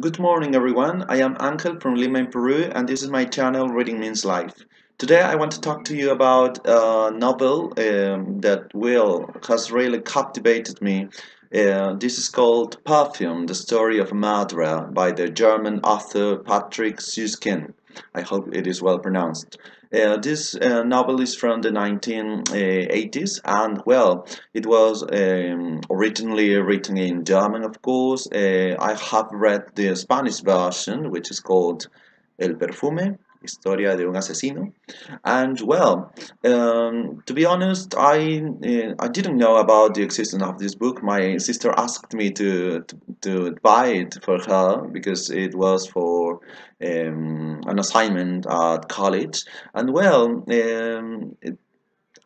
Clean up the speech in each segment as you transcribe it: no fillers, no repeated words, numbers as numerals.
Good morning, everyone. I am Angel from Lima in Peru, and this is my channel Reading Means Life. Today, I want to talk to you about a novel that has really captivated me. This is called Perfume, the story of a murderer by the German author Patrick Süskind. I hope it is well pronounced. This novel is from the 1980s, and it was originally written in German, of course. I have read the Spanish version, which is called El Perfume, Historia de un Asesino. And to be honest, I didn't know about the existence of this book. My sister asked me to buy it for her because it was for an assignment at college. And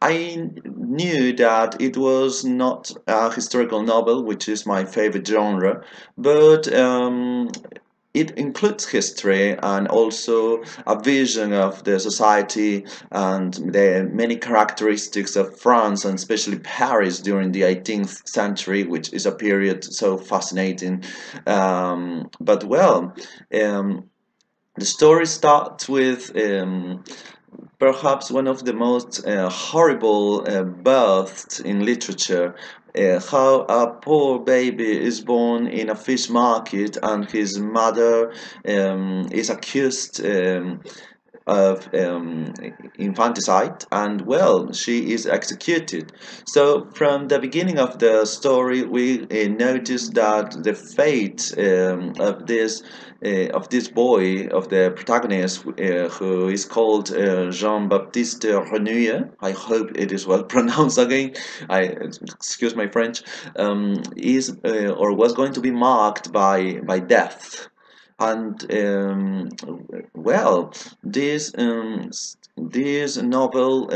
I knew that it was not a historical novel, which is my favorite genre, but it includes history and also a vision of the society and the many characteristics of France and especially Paris during the 18th century, which is a period so fascinating. Um, the story starts with perhaps one of the most horrible births in literature. How a poor baby is born in a fish market and his mother is accused of infanticide, and she is executed. So from the beginning of the story we notice that the fate of this boy, of the protagonist, who is called Jean-Baptiste Renouille, I hope it is well pronounced again, I excuse my French, is or was going to be marked by death. And well, this this novel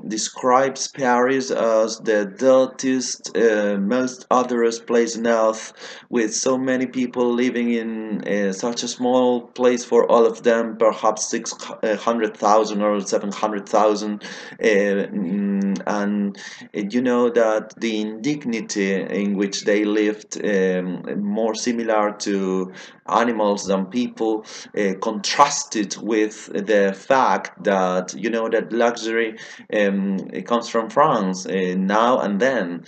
describes Paris as the dirtiest, most odorous place on earth, with so many people living in such a small place for all of them, perhaps 600,000 or 700,000, and you know that the indignity in which they lived, more similar to animals than people, contrasted with the fact that that luxury it comes from France now and then.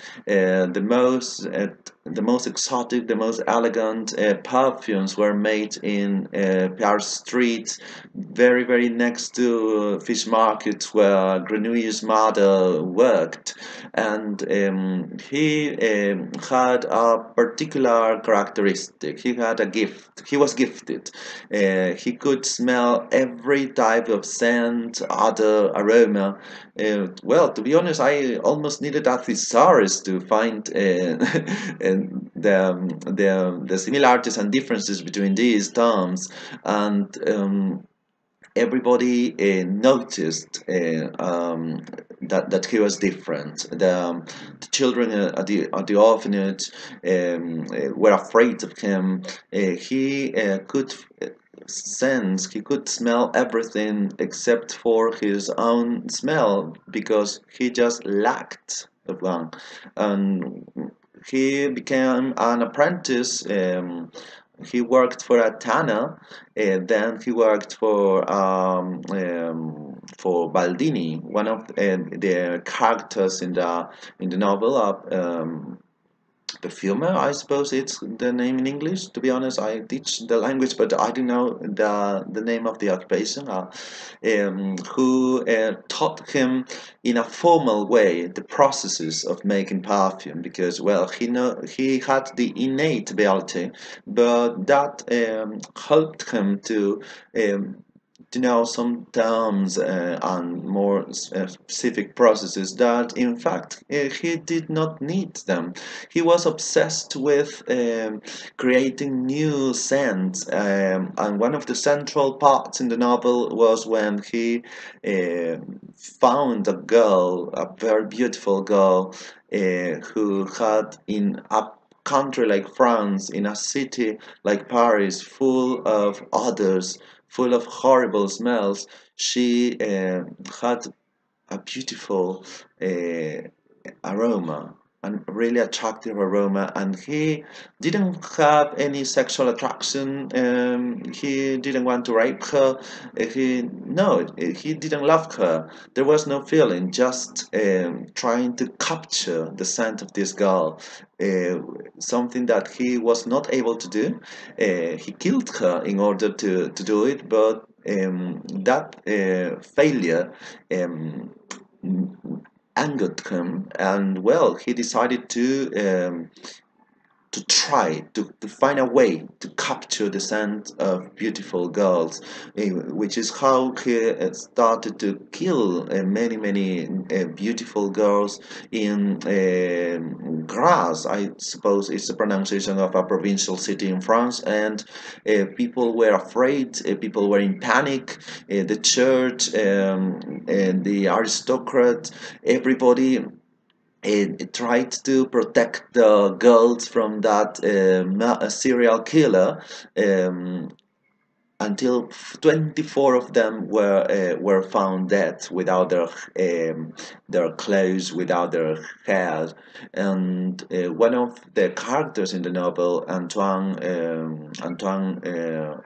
The most exotic, the most elegant perfumes were made in Paris streets, very next to fish markets where Grenouille's mother worked. And he had a particular characteristic. He had a gift. He was gifted. He could smell every type of scent, other aroma. To be honest, I almost needed a thesaurus to find the similarities and differences between these terms. And everybody noticed that he was different. The children at the orphanage were afraid of him. He could sense, he could smell everything except for his own smell because he just lacked of one. And he became an apprentice. He worked for a tanner, and then he worked for Baldini, one of the characters in the novel. Perfume, I suppose it's the name in English. To be honest, I teach the language, but I don't know the name of the occupation. Who taught him in a formal way the processes of making perfume, because he had the innate ability, but that helped him um, to know some terms and more specific processes that in fact he did not need them. He was obsessed with creating new scents, and one of the central parts in the novel was when he uh, found a girl, a very beautiful girl, who had in a country like France, in a city like Paris, full of odors, full of horrible smells, she had a beautiful uh, aroma. and really attractive aroma, and he didn't have any sexual attraction. He didn't want to rape her. He didn't love her. There was no feeling, just trying to capture the scent of this girl, uh, something that he was not able to do. He killed her in order to do it, but that failure um, angered him, and well, he decided to try to find a way to capture the scent of beautiful girls, which is how he started to kill many beautiful girls in Grasse. I suppose it's the pronunciation of a provincial city in France, and people were afraid, people were in panic, the church, and the aristocrat, everybody tried to protect the girls from that serial killer, um, until 24 of them were found dead without their clothes, without their hair. And one of the characters in the novel, Antoine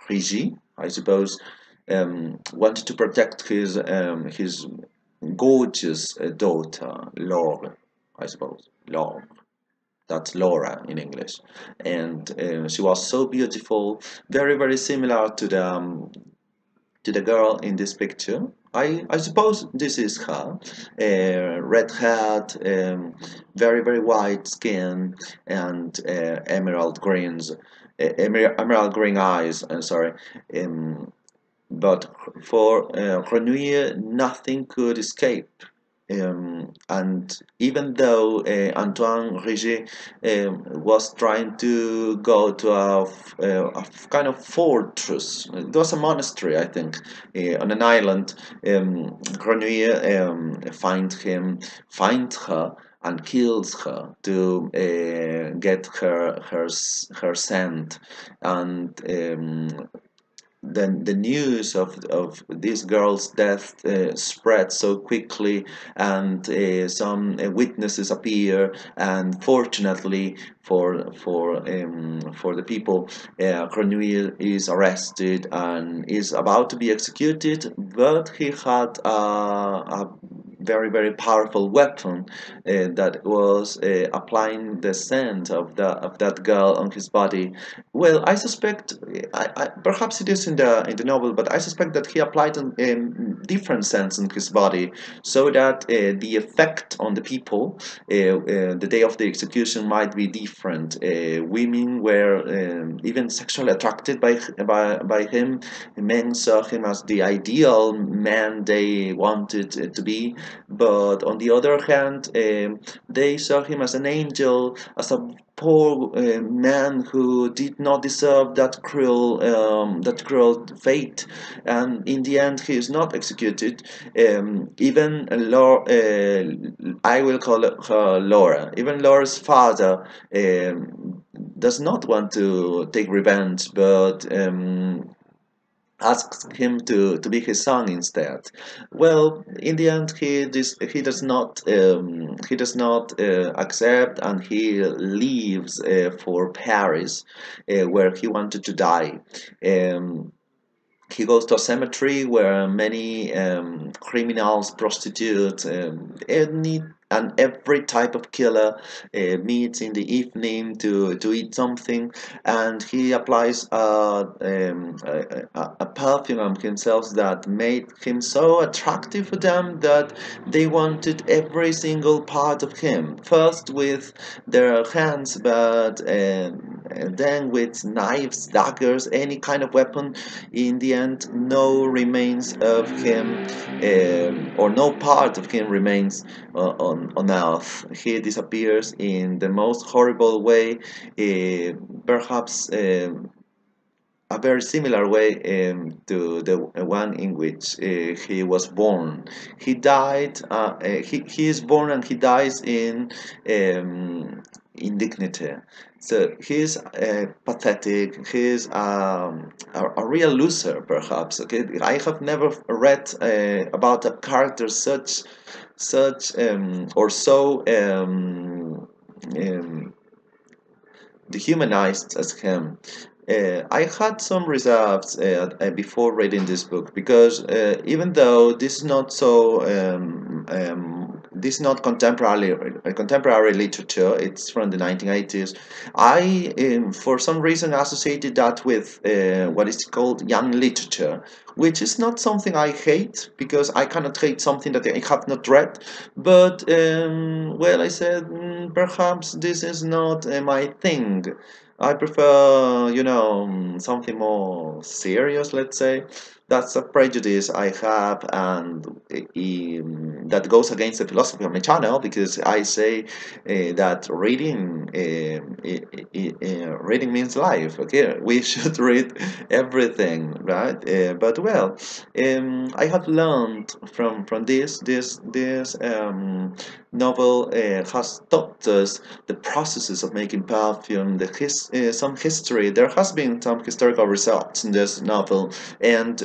Rigi, I suppose, wanted to protect his gorgeous daughter, Laure, I suppose. Laure. That's Laura in English. And she was so beautiful, very, very similar to the girl in this picture. I suppose this is her. Red hat, very, very white skin, and emerald green eyes, sorry. Um, but for Renouille, nothing could escape. And even though Antoine Riget was trying to go to a kind of fortress, it was a monastery, I think, on an island, Renouille finds her, and kills her to get her scent. And then the news of this girl's death spread so quickly, and some witnesses appear, and fortunately for the people, Cornelius is arrested and is about to be executed, but he had a very, very powerful weapon that was applying the scent of that girl on his body. Well, I suspect, perhaps it is in the novel, but I suspect that he applied different scents on his body, so that the effect on the people the day of the execution might be different. Women were even sexually attracted by him. Men saw him as the ideal man they wanted to be, but on the other hand, they saw him as an angel, as a poor man who did not deserve that cruel fate. And in the end, he is not executed. Even I will call her Laura. Even Laura's father does not want to take revenge, but asks him to be his son instead. Well, in the end, he does not accept, and he leaves for Paris, where he wanted to die. He goes to a cemetery where many criminals, prostitutes, and every type of killer meets in the evening to eat something, and he applies a perfume on himself that made him so attractive for them that they wanted every single part of him. First with their hands, but and then with knives, daggers, any kind of weapon. In the end, no remains of him, or no part of him remains on earth. He disappears in the most horrible way, perhaps a very similar way to the one in which he was born. He died. He is born and he dies in dignity. So he's pathetic. He's a real loser, perhaps. Okay, I have never read about a character such or so um, dehumanized as him. I had some reserves before reading this book because even though this is not so this is not contemporary literature, it's from the 1980s. I for some reason associated that with what is called young literature, which is not something I hate because I cannot hate something that I have not read. But well, I said perhaps this is not my thing. I prefer, something more serious, let's say. That's a prejudice I have, and that goes against the philosophy of my channel because I say that reading means life. Okay, we should read everything, right? But well, I have learned from this novel has taught us the processes of making perfume, some history. There has been some historical research in this novel, and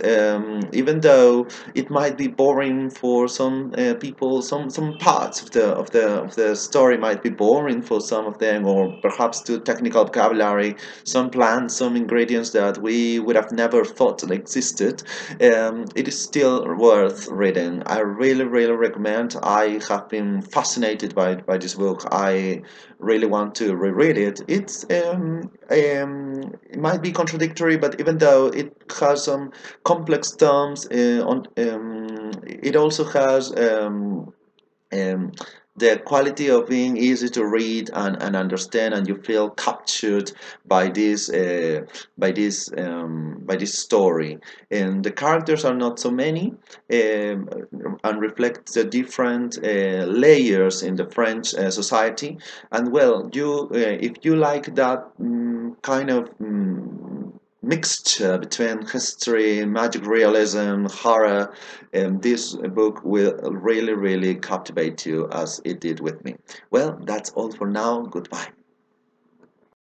even though it might be boring for some people, some parts of the story might be boring for some of them, or perhaps too technical vocabulary, some plants, some ingredients that we would have never thought existed. It is still worth reading. I really, really recommend. I have been fascinated by this book. I really want to reread it. It might be contradictory, but even though it has some complex terms, it also has um, the quality of being easy to read and understand, and you feel captured by this story. And the characters are not so many, and reflect the different layers in the French society. And well, you if you like that kind of mixture between history, magic realism, horror, this book will really, really captivate you as it did with me. Well, that's all for now. Goodbye.